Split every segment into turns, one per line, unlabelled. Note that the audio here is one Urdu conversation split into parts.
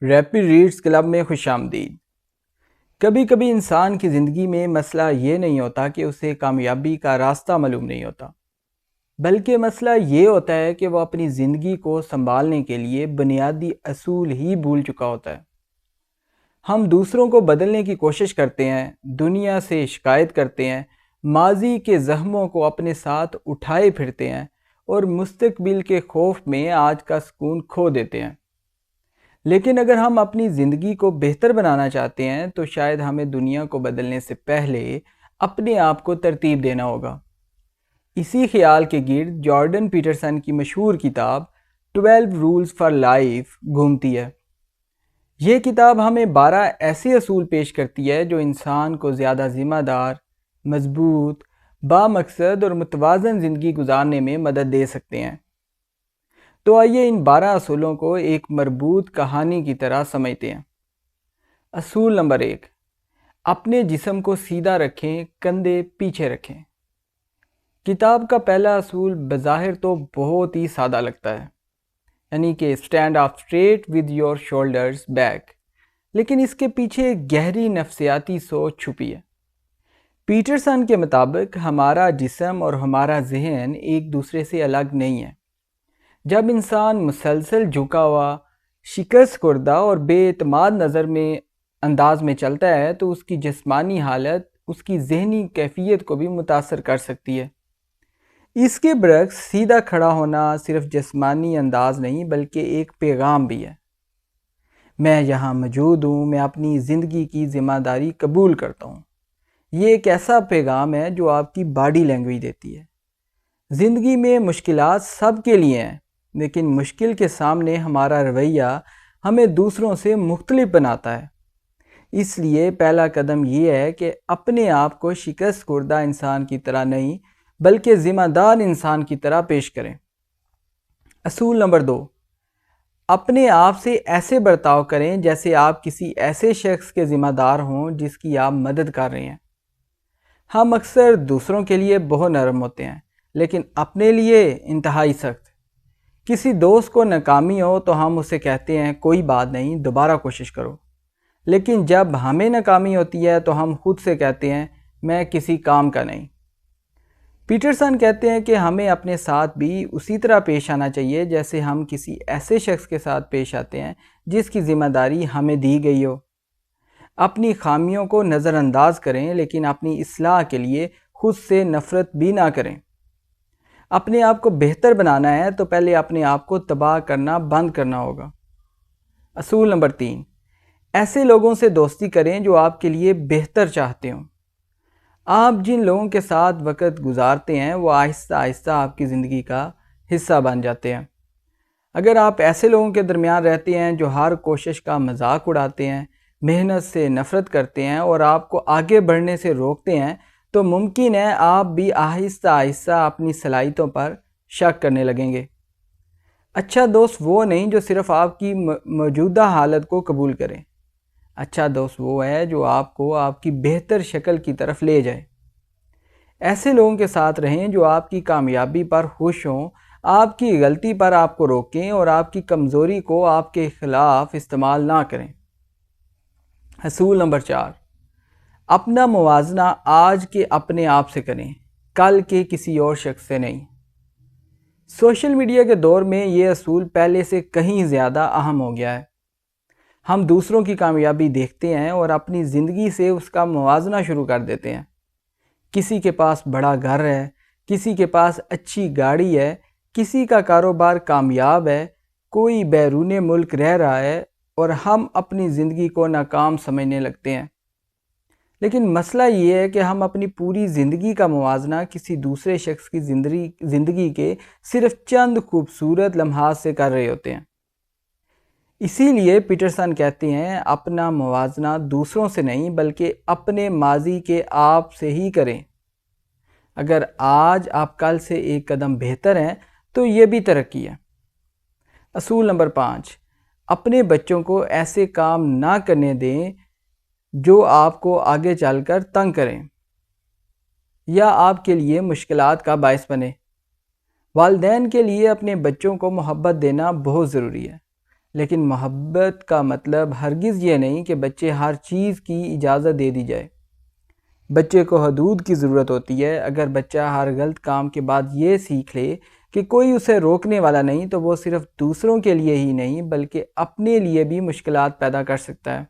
ریپڈ ریڈز کلب میں خوش آمدید۔ کبھی کبھی انسان کی زندگی میں مسئلہ یہ نہیں ہوتا کہ اسے کامیابی کا راستہ معلوم نہیں ہوتا، بلکہ مسئلہ یہ ہوتا ہے کہ وہ اپنی زندگی کو سنبھالنے کے لیے بنیادی اصول ہی بھول چکا ہوتا ہے۔ ہم دوسروں کو بدلنے کی کوشش کرتے ہیں، دنیا سے شکایت کرتے ہیں، ماضی کے زخموں کو اپنے ساتھ اٹھائے پھرتے ہیں اور مستقبل کے خوف میں آج کا سکون کھو دیتے ہیں۔ لیکن اگر ہم اپنی زندگی کو بہتر بنانا چاہتے ہیں تو شاید ہمیں دنیا کو بدلنے سے پہلے اپنے آپ کو ترتیب دینا ہوگا۔ اسی خیال کے گرد جارڈن پیٹرسن کی مشہور کتاب 12 رولز فار لائف گھومتی ہے۔ یہ کتاب ہمیں 12 ایسے اصول پیش کرتی ہے جو انسان کو زیادہ ذمہ دار، مضبوط، بامقصد اور متوازن زندگی گزارنے میں مدد دے سکتے ہیں۔ تو آئیے ان 12 اصولوں کو ایک مربوط کہانی کی طرح سمجھتے ہیں۔ اصول نمبر 1، اپنے جسم کو سیدھا رکھیں، کندھے پیچھے رکھیں۔ کتاب کا پہلا اصول بظاہر تو بہت ہی سادہ لگتا ہے، یعنی کہ stand up straight with your shoulders back, لیکن اس کے پیچھے ایک گہری نفسیاتی سوچ چھپی ہے۔ پیٹرسن کے مطابق ہمارا جسم اور ہمارا ذہن ایک دوسرے سے الگ نہیں ہے۔ جب انسان مسلسل جھکا ہوا، شکست خوردہ اور بے اعتماد نظر میں انداز میں چلتا ہے تو اس کی جسمانی حالت اس کی ذہنی کیفیت کو بھی متاثر کر سکتی ہے۔ اس کے برعکس سیدھا کھڑا ہونا صرف جسمانی انداز نہیں بلکہ ایک پیغام بھی ہے۔ میں یہاں موجود ہوں، میں اپنی زندگی کی ذمہ داری قبول کرتا ہوں۔ یہ ایک ایسا پیغام ہے جو آپ کی باڈی لینگویج دیتی ہے۔ زندگی میں مشکلات سب کے لیے ہیں، لیکن مشکل کے سامنے ہمارا رویہ ہمیں دوسروں سے مختلف بناتا ہے۔ اس لیے پہلا قدم یہ ہے کہ اپنے آپ کو شکست خوردہ انسان کی طرح نہیں بلکہ ذمہ دار انسان کی طرح پیش کریں۔ اصول نمبر 2، اپنے آپ سے ایسے برتاؤ کریں جیسے آپ کسی ایسے شخص کے ذمہ دار ہوں جس کی آپ مدد کر رہے ہیں۔ ہم اکثر دوسروں کے لیے بہت نرم ہوتے ہیں لیکن اپنے لیے انتہائی سخت۔ کسی دوست کو ناکامی ہو تو ہم اسے کہتے ہیں کوئی بات نہیں، دوبارہ کوشش کرو، لیکن جب ہمیں ناکامی ہوتی ہے تو ہم خود سے کہتے ہیں میں کسی کام کا نہیں۔ پیٹرسن کہتے ہیں کہ ہمیں اپنے ساتھ بھی اسی طرح پیش آنا چاہیے جیسے ہم کسی ایسے شخص کے ساتھ پیش آتے ہیں جس کی ذمہ داری ہمیں دی گئی ہو۔ اپنی خامیوں کو نظر انداز کریں لیکن اپنی اصلاح کے لیے خود سے نفرت بھی نہ کریں۔ اپنے آپ کو بہتر بنانا ہے تو پہلے اپنے آپ کو تباہ کرنا بند کرنا ہوگا۔ اصول نمبر 3، ایسے لوگوں سے دوستی کریں جو آپ کے لیے بہتر چاہتے ہوں۔ آپ جن لوگوں کے ساتھ وقت گزارتے ہیں وہ آہستہ آہستہ آپ کی زندگی کا حصہ بن جاتے ہیں۔ اگر آپ ایسے لوگوں کے درمیان رہتے ہیں جو ہر کوشش کا مذاق اڑاتے ہیں، محنت سے نفرت کرتے ہیں اور آپ کو آگے بڑھنے سے روکتے ہیں تو ممکن ہے آپ بھی آہستہ آہستہ اپنی صلاحیتوں پر شک کرنے لگیں گے۔ اچھا دوست وہ نہیں جو صرف آپ کی موجودہ حالت کو قبول کرے۔ اچھا دوست وہ ہے جو آپ کو آپ کی بہتر شکل کی طرف لے جائے۔ ایسے لوگوں کے ساتھ رہیں جو آپ کی کامیابی پر خوش ہوں، آپ کی غلطی پر آپ کو روکیں اور آپ کی کمزوری کو آپ کے خلاف استعمال نہ کریں۔ اصول نمبر 4، اپنا موازنہ آج کے اپنے آپ سے کریں، کل کے کسی اور شخص سے نہیں۔ سوشل میڈیا کے دور میں یہ اصول پہلے سے کہیں زیادہ اہم ہو گیا ہے۔ ہم دوسروں کی کامیابی دیکھتے ہیں اور اپنی زندگی سے اس کا موازنہ شروع کر دیتے ہیں۔ کسی کے پاس بڑا گھر ہے، کسی کے پاس اچھی گاڑی ہے، کسی کا کاروبار کامیاب ہے، کوئی بیرون ملک رہ رہا ہے اور ہم اپنی زندگی کو ناکام سمجھنے لگتے ہیں۔ لیکن مسئلہ یہ ہے کہ ہم اپنی پوری زندگی کا موازنہ کسی دوسرے شخص کی زندگی کے صرف چند خوبصورت لمحات سے کر رہے ہوتے ہیں۔ اسی لیے پیٹرسن کہتے ہیں اپنا موازنہ دوسروں سے نہیں بلکہ اپنے ماضی کے آپ سے ہی کریں۔ اگر آج آپ کل سے ایک قدم بہتر ہیں تو یہ بھی ترقی ہے۔ اصول نمبر 5، اپنے بچوں کو ایسے کام نہ کرنے دیں جو آپ کو آگے چل کر تنگ کریں یا آپ کے لیے مشکلات کا باعث بنے۔ والدین کے لیے اپنے بچوں کو محبت دینا بہت ضروری ہے، لیکن محبت کا مطلب ہرگز یہ نہیں کہ بچے ہر چیز کی اجازت دے دی جائے۔ بچے کو حدود کی ضرورت ہوتی ہے۔ اگر بچہ ہر غلط کام کے بعد یہ سیکھ لے کہ کوئی اسے روکنے والا نہیں، تو وہ صرف دوسروں کے لیے ہی نہیں بلکہ اپنے لیے بھی مشکلات پیدا کر سکتا ہے۔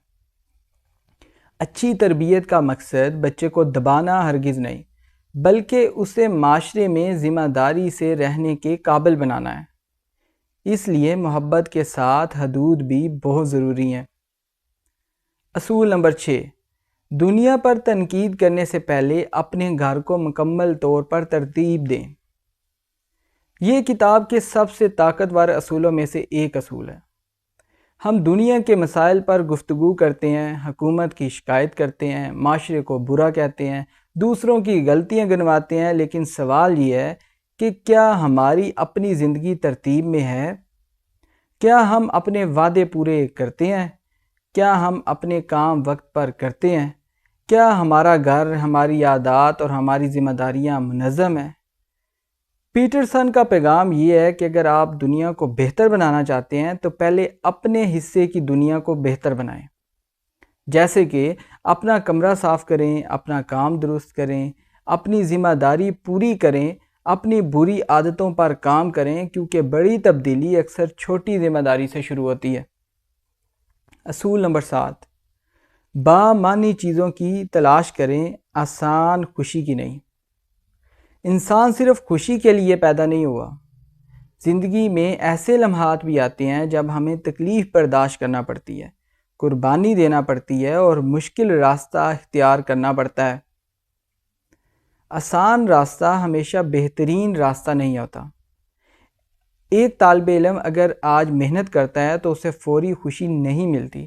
اچھی تربیت کا مقصد بچے کو دبانا ہرگز نہیں، بلکہ اسے معاشرے میں ذمہ داری سے رہنے کے قابل بنانا ہے۔ اس لیے محبت کے ساتھ حدود بھی بہت ضروری ہیں۔ اصول نمبر 6، دنیا پر تنقید کرنے سے پہلے اپنے گھر کو مکمل طور پر ترتیب دیں۔ یہ کتاب کے سب سے طاقتور اصولوں میں سے ایک اصول ہے۔ ہم دنیا کے مسائل پر گفتگو کرتے ہیں، حکومت کی شکایت کرتے ہیں، معاشرے کو برا کہتے ہیں، دوسروں کی غلطیاں گنواتے ہیں، لیکن سوال یہ ہے کہ کیا ہماری اپنی زندگی ترتیب میں ہے؟ کیا ہم اپنے وعدے پورے کرتے ہیں؟ کیا ہم اپنے کام وقت پر کرتے ہیں؟ کیا ہمارا گھر، ہماری عادات اور ہماری ذمہ داریاں منظم ہیں؟ پیٹرسن کا پیغام یہ ہے کہ اگر آپ دنیا کو بہتر بنانا چاہتے ہیں تو پہلے اپنے حصے کی دنیا کو بہتر بنائیں، جیسے کہ اپنا کمرہ صاف کریں، اپنا کام درست کریں، اپنی ذمہ داری پوری کریں، اپنی بری عادتوں پر کام کریں، کیونکہ بڑی تبدیلی اکثر چھوٹی ذمہ داری سے شروع ہوتی ہے۔ اصول نمبر 7، بامعنی چیزوں کی تلاش کریں، آسان خوشی کی نہیں۔ انسان صرف خوشی کے لیے پیدا نہیں ہوا۔ زندگی میں ایسے لمحات بھی آتے ہیں جب ہمیں تکلیف برداشت کرنا پڑتی ہے، قربانی دینا پڑتی ہے اور مشکل راستہ اختیار کرنا پڑتا ہے۔ آسان راستہ ہمیشہ بہترین راستہ نہیں ہوتا۔ ایک طالب علم اگر آج محنت کرتا ہے تو اسے فوری خوشی نہیں ملتی،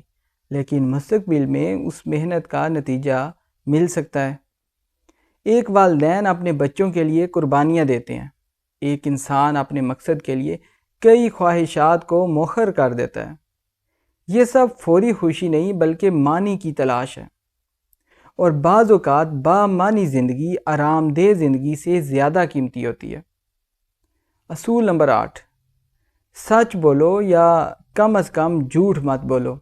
لیکن مستقبل میں اس محنت کا نتیجہ مل سکتا ہے۔ ایک والدین اپنے بچوں کے لیے قربانیاں دیتے ہیں۔ ایک انسان اپنے مقصد کے لیے کئی خواہشات کو مؤخر کر دیتا ہے۔ یہ سب فوری خوشی نہیں بلکہ معنی کی تلاش ہے، اور بعض اوقات بامعنی زندگی آرام دہ زندگی سے زیادہ قیمتی ہوتی ہے۔ اصول نمبر 8، سچ بولو یا کم از کم جھوٹ مت بولو۔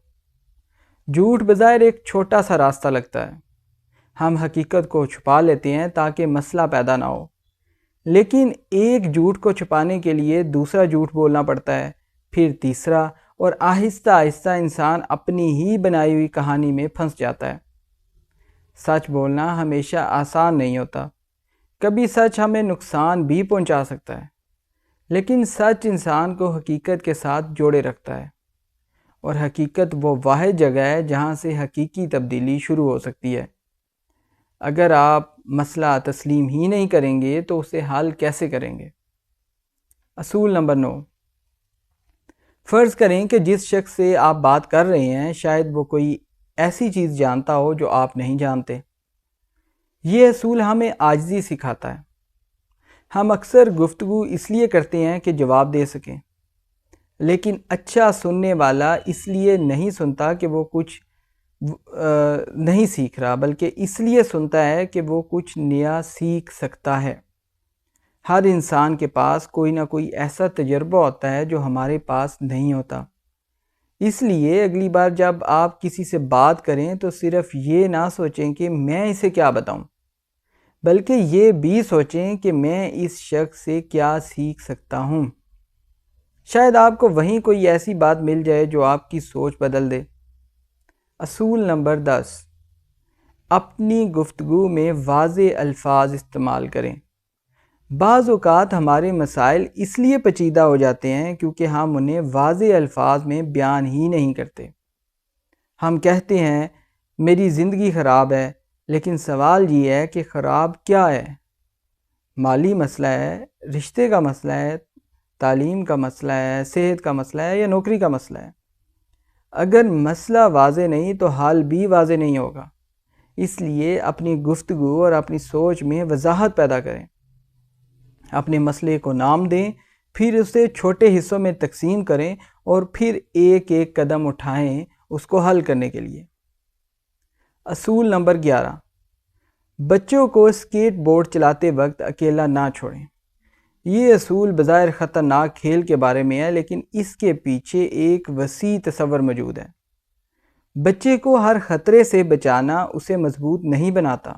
جھوٹ بظاہر ایک چھوٹا سا راستہ لگتا ہے۔ ہم حقیقت کو چھپا لیتے ہیں تاکہ مسئلہ پیدا نہ ہو، لیکن ایک جھوٹ کو چھپانے کے لیے دوسرا جھوٹ بولنا پڑتا ہے، پھر تیسرا، اور آہستہ آہستہ انسان اپنی ہی بنائی ہوئی کہانی میں پھنس جاتا ہے۔ سچ بولنا ہمیشہ آسان نہیں ہوتا۔ کبھی سچ ہمیں نقصان بھی پہنچا سکتا ہے، لیکن سچ انسان کو حقیقت کے ساتھ جوڑے رکھتا ہے، اور حقیقت وہ واحد جگہ ہے جہاں سے حقیقی تبدیلی شروع ہو سکتی ہے۔ اگر آپ مسئلہ تسلیم ہی نہیں کریں گے تو اسے حل کیسے کریں گے؟ اصول نمبر 9، فرض کریں کہ جس شخص سے آپ بات کر رہے ہیں شاید وہ کوئی ایسی چیز جانتا ہو جو آپ نہیں جانتے۔ یہ اصول ہمیں عاجزی سکھاتا ہے۔ ہم اکثر گفتگو اس لیے کرتے ہیں کہ جواب دے سکیں، لیکن اچھا سننے والا اس لیے نہیں سنتا کہ وہ کچھ نہیں سیکھ رہا، بلکہ اس لیے سنتا ہے کہ وہ کچھ نیا سیکھ سکتا ہے۔ ہر انسان کے پاس کوئی نہ کوئی ایسا تجربہ ہوتا ہے جو ہمارے پاس نہیں ہوتا۔ اس لیے اگلی بار جب آپ کسی سے بات کریں تو صرف یہ نہ سوچیں کہ میں اسے کیا بتاؤں، بلکہ یہ بھی سوچیں کہ میں اس شخص سے کیا سیکھ سکتا ہوں۔ شاید آپ کو وہیں کوئی ایسی بات مل جائے جو آپ کی سوچ بدل دے۔ اصول نمبر 10، اپنی گفتگو میں واضح الفاظ استعمال کریں۔ بعض اوقات ہمارے مسائل اس لیے پیچیدہ ہو جاتے ہیں کیونکہ ہم انہیں واضح الفاظ میں بیان ہی نہیں کرتے۔ ہم کہتے ہیں میری زندگی خراب ہے، لیکن سوال یہ ہے کہ خراب کیا ہے؟ مالی مسئلہ ہے، رشتے کا مسئلہ ہے، تعلیم کا مسئلہ ہے، صحت کا مسئلہ ہے یا نوکری کا مسئلہ ہے؟ اگر مسئلہ واضح نہیں تو حل بھی واضح نہیں ہوگا۔ اس لیے اپنی گفتگو اور اپنی سوچ میں وضاحت پیدا کریں۔ اپنے مسئلے کو نام دیں، پھر اسے چھوٹے حصوں میں تقسیم کریں اور پھر ایک ایک قدم اٹھائیں اس کو حل کرنے کے لیے۔ اصول نمبر 11، بچوں کو اسکیٹ بورڈ چلاتے وقت اکیلا نہ چھوڑیں۔ یہ اصول بظاہر خطرناک کھیل کے بارے میں ہے، لیکن اس کے پیچھے ایک وسیع تصور موجود ہے۔ بچے کو ہر خطرے سے بچانا اسے مضبوط نہیں بناتا۔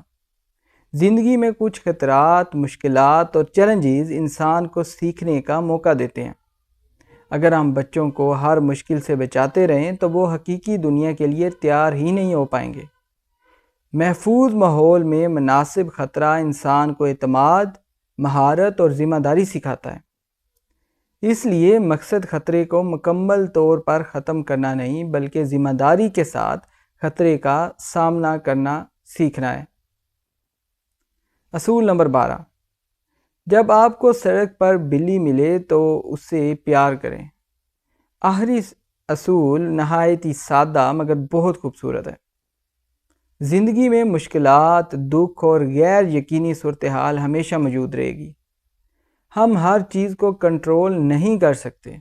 زندگی میں کچھ خطرات، مشکلات اور چیلنجز انسان کو سیکھنے کا موقع دیتے ہیں۔ اگر ہم بچوں کو ہر مشکل سے بچاتے رہیں تو وہ حقیقی دنیا کے لیے تیار ہی نہیں ہو پائیں گے۔ محفوظ ماحول میں مناسب خطرہ انسان کو اعتماد، مہارت اور ذمہ داری سکھاتا ہے۔ اس لیے مقصد خطرے کو مکمل طور پر ختم کرنا نہیں، بلکہ ذمہ داری کے ساتھ خطرے کا سامنا کرنا سیکھنا ہے۔ اصول نمبر 12، جب آپ کو سڑک پر بلی ملے تو اس سے پیار کریں۔ آخری اصول نہایت ہی سادہ مگر بہت خوبصورت ہے۔ زندگی میں مشکلات، دکھ اور غیر یقینی صورتحال ہمیشہ موجود رہے گی۔ ہم ہر چیز کو کنٹرول نہیں کر سکتے۔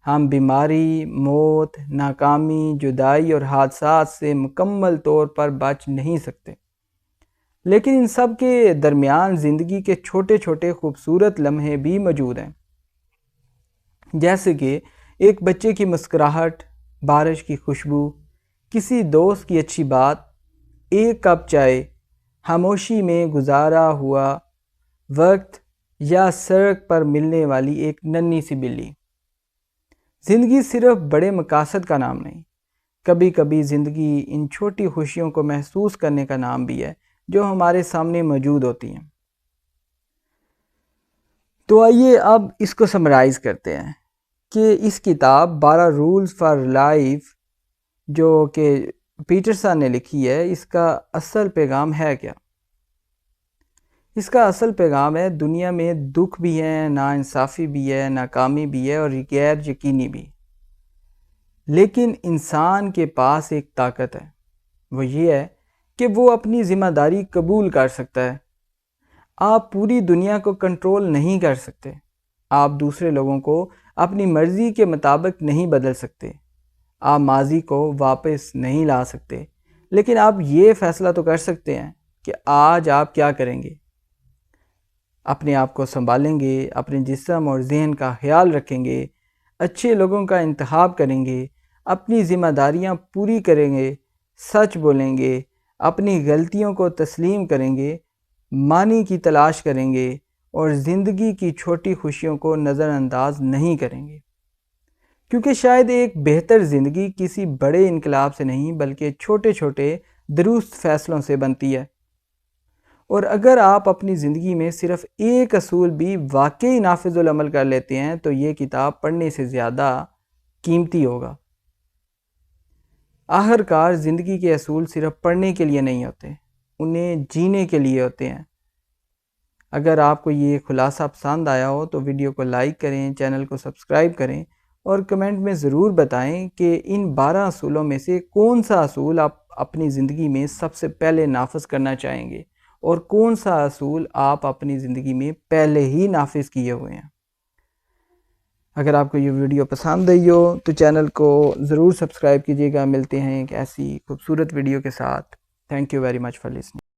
ہم بیماری، موت، ناکامی، جدائی اور حادثات سے مکمل طور پر بچ نہیں سکتے، لیکن ان سب کے درمیان زندگی کے چھوٹے چھوٹے خوبصورت لمحے بھی موجود ہیں، جیسے کہ ایک بچے کی مسکراہٹ، بارش کی خوشبو، کسی دوست کی اچھی بات، ایک کپ چائے، خاموشی میں گزارا ہوا وقت یا سڑک پر ملنے والی ایک ننھی سی بلی۔ زندگی صرف بڑے مقاصد کا نام نہیں، کبھی کبھی زندگی ان چھوٹی خوشیوں کو محسوس کرنے کا نام بھی ہے جو ہمارے سامنے موجود ہوتی ہیں۔ تو آئیے اب اس کو سمرائز کرتے ہیں کہ اس کتاب 12 رولز فار لائف جو کہ پیٹرسن نے لکھی ہے، اس کا اصل پیغام ہے کیا؟ اس کا اصل پیغام ہے دنیا میں دکھ بھی ہے، ناانصافی بھی ہے، ناکامی بھی ہے اور غیر یقینی بھی، لیکن انسان کے پاس ایک طاقت ہے، وہ یہ ہے کہ وہ اپنی ذمہ داری قبول کر سکتا ہے۔ آپ پوری دنیا کو کنٹرول نہیں کر سکتے، آپ دوسرے لوگوں کو اپنی مرضی کے مطابق نہیں بدل سکتے، آپ ماضی کو واپس نہیں لا سکتے، لیکن آپ یہ فیصلہ تو کر سکتے ہیں کہ آج آپ کیا کریں گے۔ اپنے آپ کو سنبھالیں گے، اپنے جسم اور ذہن کا خیال رکھیں گے، اچھے لوگوں کا انتخاب کریں گے، اپنی ذمہ داریاں پوری کریں گے، سچ بولیں گے، اپنی غلطیوں کو تسلیم کریں گے، معنی کی تلاش کریں گے اور زندگی کی چھوٹی خوشیوں کو نظر انداز نہیں کریں گے، کیونکہ شاید ایک بہتر زندگی کسی بڑے انقلاب سے نہیں بلکہ چھوٹے چھوٹے درست فیصلوں سے بنتی ہے۔ اور اگر آپ اپنی زندگی میں صرف ایک اصول بھی واقعی نافذ العمل کر لیتے ہیں تو یہ کتاب پڑھنے سے زیادہ قیمتی ہوگا۔ آخر کار زندگی کے اصول صرف پڑھنے کے لیے نہیں ہوتے، انہیں جینے کے لیے ہوتے ہیں۔ اگر آپ کو یہ خلاصہ پسند آیا ہو تو ویڈیو کو لائک کریں، چینل کو سبسکرائب کریں اور کمنٹ میں ضرور بتائیں کہ ان 12 اصولوں میں سے کون سا اصول آپ اپنی زندگی میں سب سے پہلے نافذ کرنا چاہیں گے اور کون سا اصول آپ اپنی زندگی میں پہلے ہی نافذ کیے ہوئے ہیں۔ اگر آپ کو یہ ویڈیو پسند آئی ہو تو چینل کو ضرور سبسکرائب کیجیے گا۔ ملتے ہیں ایک ایسی خوبصورت ویڈیو کے ساتھ۔ Thank you very much for listening.